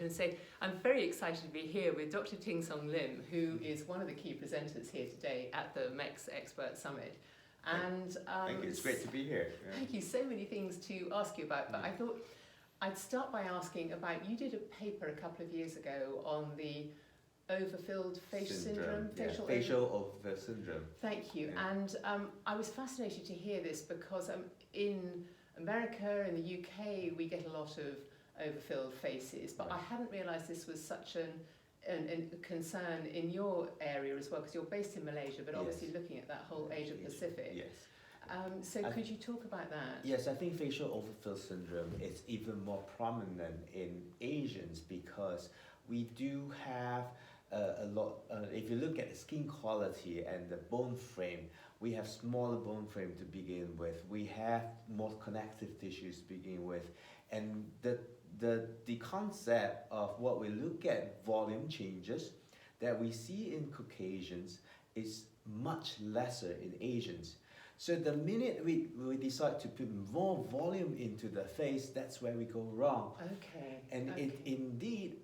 and say I'm very excited to be here with Dr. Tingsong Lim, who is one of the key presenters here today at the MEX Expert Summit. And thank you. It's great to be here. Yeah. Thank you. So many things to ask you about, but I thought I'd start by asking about, you did a paper a couple of years ago on the overfilled face syndrome. Facial overfill syndrome. Thank you. Yeah. And I was fascinated to hear this because in America, in the UK, we get a lot of overfilled faces, but I hadn't realised this was such a concern in your area as well, because you're based in Malaysia, but obviously looking at that whole Asia Pacific. Yes. So could you talk about that? Yes, I think facial overfill syndrome is even more prominent in Asians because we do have a lot, if you look at the skin quality and the bone frame, we have smaller bone frame to begin with. We have more connective tissues to begin with. And the concept of what we look at volume changes that we see in Caucasians is much lesser in Asians. So the minute we decide to put more volume into the face, that's where we go wrong. Okay. And it indeed,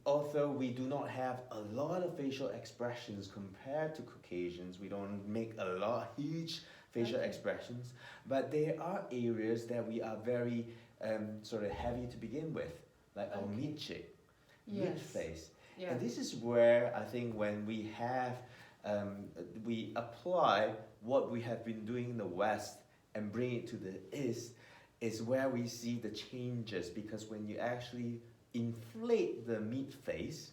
although we do not have a lot of facial expressions compared to Caucasians, we don't make a lot huge facial expressions, but there are areas that we are very sort of heavy to begin with, like our mid cheek, mid face. Yeah. And this is where I think when we have we apply what we have been doing in the West and bring it to the East, is where we see the changes, because when you actually inflate the mid face,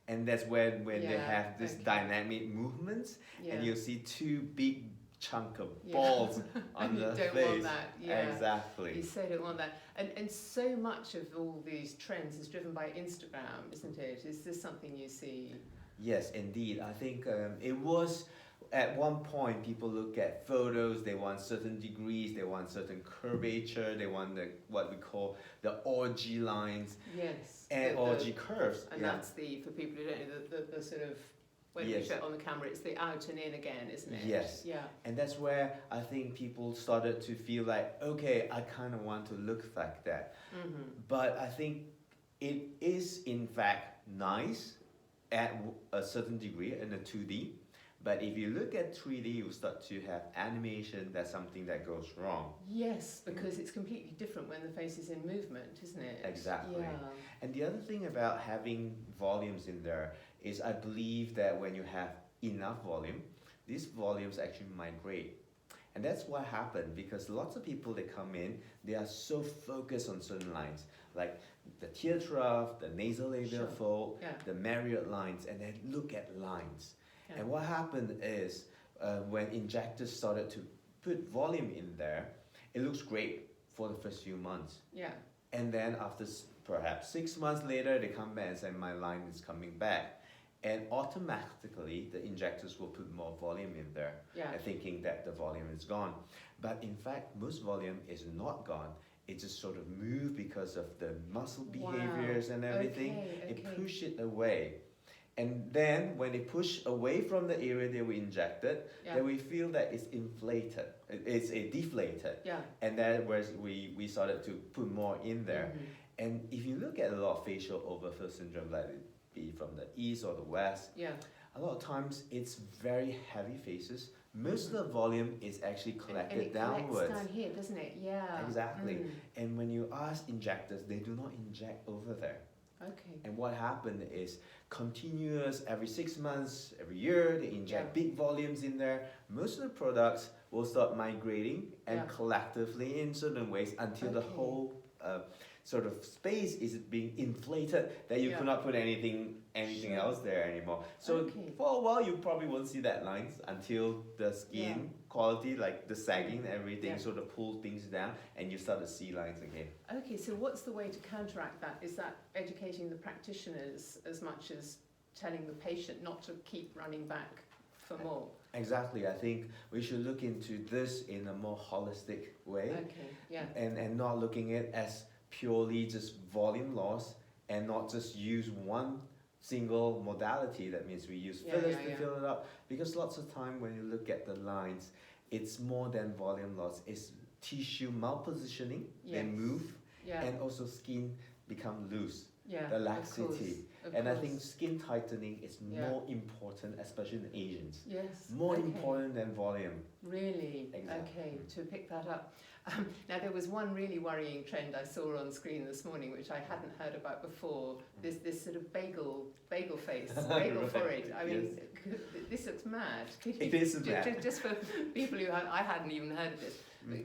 and that's when they have this dynamic movements, and you'll see two big chunk of balls on the face. You don't want that. Exactly. You so don't want that. And so much of all these trends is driven by Instagram, isn't it? Is this something you see? Yes, indeed. I think it was, at one point, people look at photos, they want certain degrees, they want certain curvature, they want what we call the orgy lines. Yes. And orgy curves. And that's for people who don't know, the sort of, when we show it on the camera, it's the out and in again, isn't it? Yes. Yeah. And that's where I think people started to feel like, okay, I kind of want to look like that. Mm-hmm. But I think it is, in fact, nice at a certain degree in a 2D. But if you look at 3D, you start to have animation. That's something that goes wrong. Yes, because it's completely different when the face is in movement, isn't it? Exactly. Yeah. And the other thing about having volumes in there is I believe that when you have enough volume, these volumes actually migrate. And that's what happened, because lots of people that come in, they are so focused on certain lines, like the tear trough, the nasolabial fold, the Marriott lines, and they look at lines. And what happened is when injectors started to put volume in there, it looks great for the first few months. Yeah. And then after perhaps 6 months later, they come back and say, my line is coming back. And automatically, the injectors will put more volume in there, thinking that the volume is gone. But in fact, most volume is not gone. It just sort of moved because of the muscle behaviors and everything. It pushed it away. And then when they push away from the area they were injected, then we feel that it's inflated, it's deflated. Yeah. And then we started to put more in there. Mm-hmm. And if you look at a lot of facial overfill syndrome, like it be from the East or the West, a lot of times it's very heavy faces. Most of the volume is actually collected and it downwards. Down here, doesn't it? Yeah. Exactly. And when you ask injectors, they do not inject over there. Okay. And what happened is continuous, every 6 months, every year, they inject big volumes in there. Most of the products will start migrating and collectively in certain ways until the whole sort of space is being inflated that you could not put anything else there anymore. So for a while you probably won't see that lines until the skin quality, like the sagging and everything, sort of pull things down and you start to see lines again. Okay, so what's the way to counteract that? Is that educating the practitioners as much as telling the patient not to keep running back for more? Exactly. I think we should look into this in a more holistic way. And not looking at it as purely just volume loss and not just use one single modality. That means we use fillers to fill it up, because lots of time when you look at the lines, it's more than volume loss. It's tissue malpositioning, they move, and also skin become loose. Yeah, the of laxity. course, of And I course. think skin tightening is Yeah. more important, especially in Asians. Yes. More okay. important than volume. Really? Exactly. Okay, to pick that up. Now, there was one really worrying trend I saw on screen this morning, which I hadn't heard about before. This sort of bagel face, bagel Right. forehead. I mean, Yes. this looks mad. It is mad. Just for people who I hadn't even heard of this.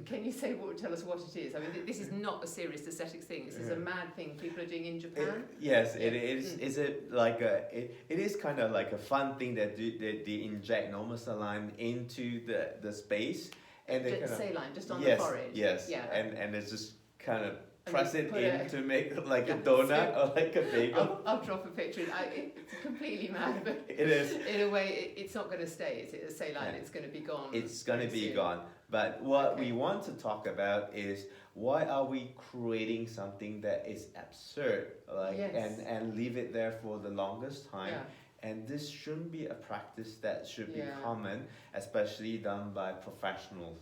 Can you tell us what it is? I mean, this is not a serious aesthetics thing. This is a mad thing people are doing in Japan. It is. Is it like it is kind of like a fun thing that they inject normal saline into the space and they kind of saline just on the forehead. Yes. Yeah. And it's just kind of And press you it put in a- to make like a Yeah, donut so- or like a bagel. I'll drop a picture. It's completely mad, but It is. in a way, it's not going to stay. It's a saline. Yeah. It's going to be gone. It's going to very be soon. gone. But what Okay. we want to talk about is why are we creating something that is absurd, like Yes. and leave it there for the longest time. Yeah. And this shouldn't be a practice that should be Yeah. common, especially done by professionals,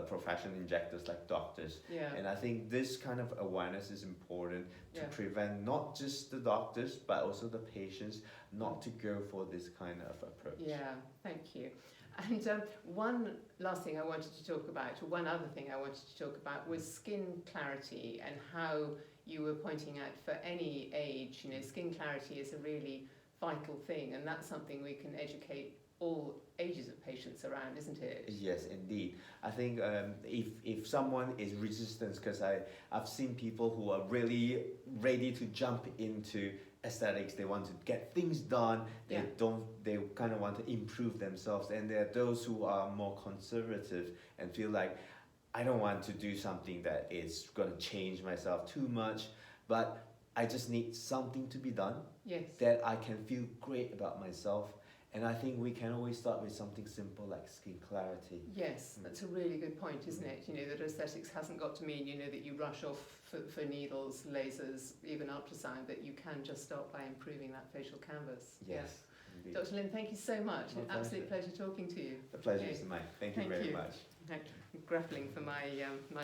professional injectors like doctors. Yeah. And I think this kind of awareness is important to Yeah. prevent not just the doctors but also the patients not to go for this kind of approach. Yeah. Thank you. And one last thing I wanted to talk about, or one other thing I wanted to talk about, was skin clarity and how you were pointing out for any age, skin clarity is a really vital thing, and that's something we can educate all ages of patients around, isn't it? Yes, indeed. I think if someone is resistant, because I've seen people who are really ready to jump into aesthetics, they want to get things done, they kind of want to improve themselves, and there are those who are more conservative and feel like I don't want to do something that is going to change myself too much, but I just need something to be done Yes. that I can feel great about myself. And I think we can always start with something simple like skin clarity. Yes, that's a really good point, isn't it? That aesthetics hasn't got to mean, that you rush off for needles, lasers, even ultrasound, that you can just start by improving that facial canvas. Yes, indeed. Dr. Lynn, thank you so much. My An absolute pleasure talking to you. The pleasure Okay. is mine. Thank you Thank very you. much. Grappling for my